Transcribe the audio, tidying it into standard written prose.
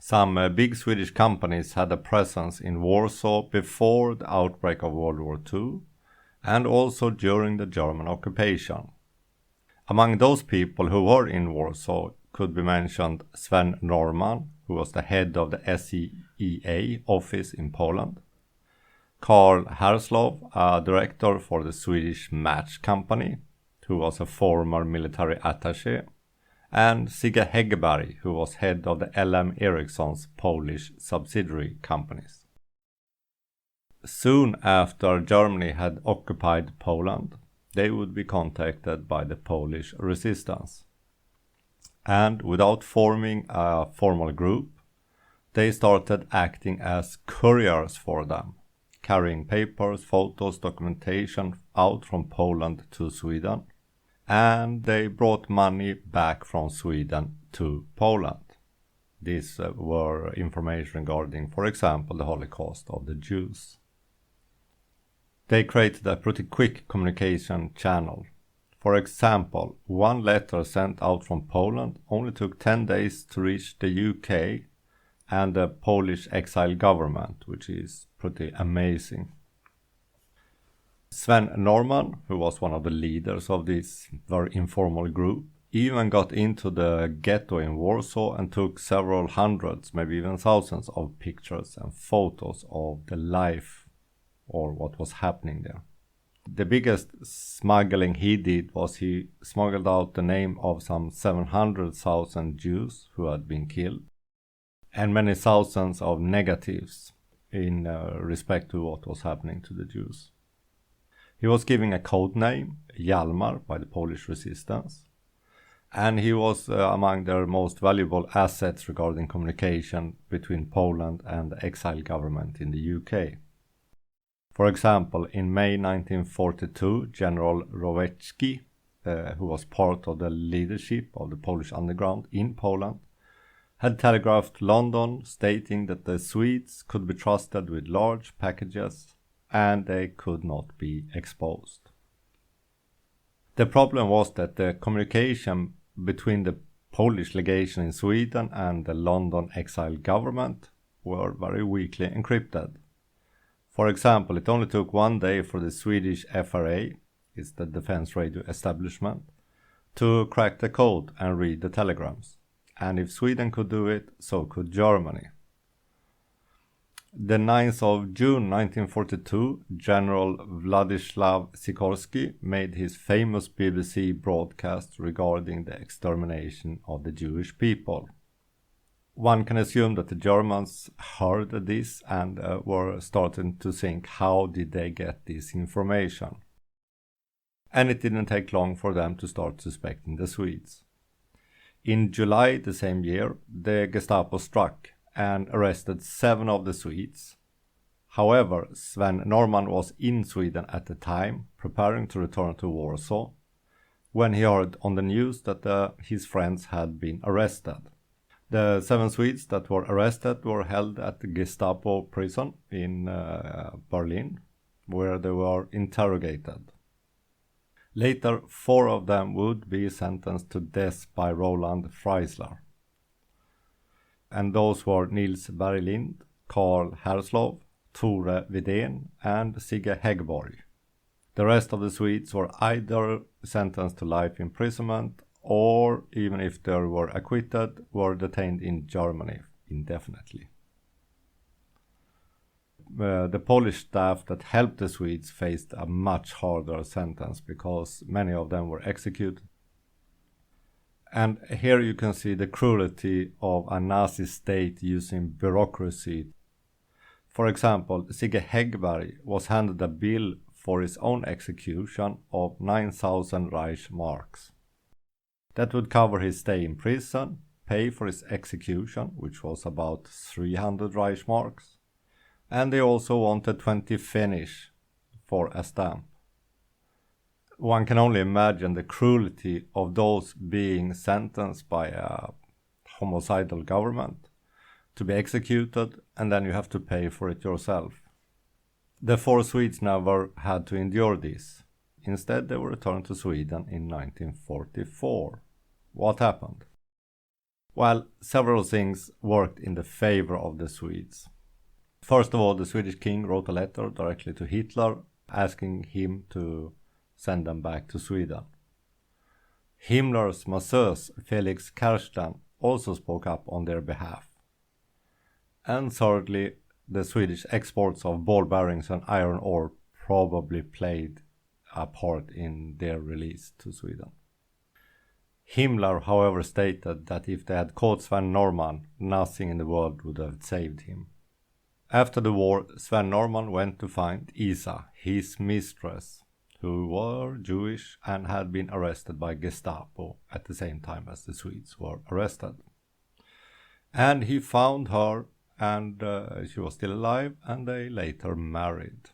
Some big Swedish companies had a presence in Warsaw before the outbreak of World War II and also during the German occupation. Among those people who were in Warsaw could be mentioned Sven Norman, who was the head of the SEA office in Poland, Karl Herslov, a director for the Swedish match company, who was a former military attaché, and Sigge Hägberg, who was head of the LM Ericsson's Polish subsidiary companies. Soon after Germany had occupied Poland, they would be contacted by the Polish resistance. And without forming a formal group, they started acting as couriers for them, carrying papers, photos, documentation out from Poland to Sweden, and they brought money back from Sweden to Poland. These were information regarding, for example, the Holocaust of the Jews. They created a pretty quick communication channel. For example, one letter sent out from Poland only took 10 days to reach the UK and the Polish exile government, which is pretty amazing. Sven Norman, who was one of the leaders of this very informal group, even got into the ghetto in Warsaw and took several hundreds, maybe even thousands of pictures and photos of the life or what was happening there. The biggest smuggling he did was he smuggled out the name of some 700,000 Jews who had been killed and many thousands of negatives in respect to what was happening to the Jews. He was given a code name, Hjalmar, by the Polish resistance, and he was among their most valuable assets regarding communication between Poland and the exile government in the UK. For example, in May 1942, General Rowecki, who was part of the leadership of the Polish underground in Poland, had telegraphed London stating that the Swedes could be trusted with large packages and they could not be exposed. The problem was that the communication between the Polish legation in Sweden and the London exile government were very weakly encrypted. For example, it only took 1 day for the Swedish FRA, it's the Defense Radio Establishment, to crack the code and read the telegrams. And if Sweden could do it, so could Germany. The 9th of June 1942, General Władysław Sikorski made his famous BBC broadcast regarding the extermination of the Jewish people. One can assume that the Germans heard this and were starting to think, how did they get this information? And it didn't take long for them to start suspecting the Swedes. In July the same year, the Gestapo struck and arrested 7 of the Swedes. However, Sven Norman was in Sweden at the time, preparing to return to Warsaw, when he heard on the news that his friends had been arrested. The 7 Swedes that were arrested were held at the Gestapo prison in Berlin, where they were interrogated. Later, 4 of them would be sentenced to death by Roland Freisler. And those were Nils Berglind, Karl Herslov, Tore Widén, and Sigge Hägberg. The rest of the Swedes were either sentenced to life imprisonment or, even if they were acquitted, were detained in Germany indefinitely. The Polish staff that helped the Swedes faced a much harder sentence because many of them were executed. And here you can see the cruelty of a Nazi state using bureaucracy. For example, Sigge Hägberg was handed a bill for his own execution of 9,000 Reich marks. That would cover his stay in prison, pay for his execution, which was about 300 Reich marks, and they also wanted 20 Pfennig for a stamp. One can only imagine the cruelty of those being sentenced by a homicidal government to be executed, and then you have to pay for it yourself. The 4 Swedes never had to endure this. Instead, they were returned to Sweden in 1944. What happened? Well, several things worked in the favor of the Swedes. First of all, the Swedish king wrote a letter directly to Hitler asking him to send them back to Sweden. Himmler's masseuse Felix Kersten also spoke up on their behalf. And thirdly, the Swedish exports of ball bearings and iron ore probably played a part in their release to Sweden. Himmler, however, stated that if they had caught Sven Norman, nothing in the world would have saved him. After the war, Sven Norman went to find Isa, his mistress, who were Jewish and had been arrested by Gestapo at the same time as the Swedes were arrested. And he found her, and she was still alive, and they later married.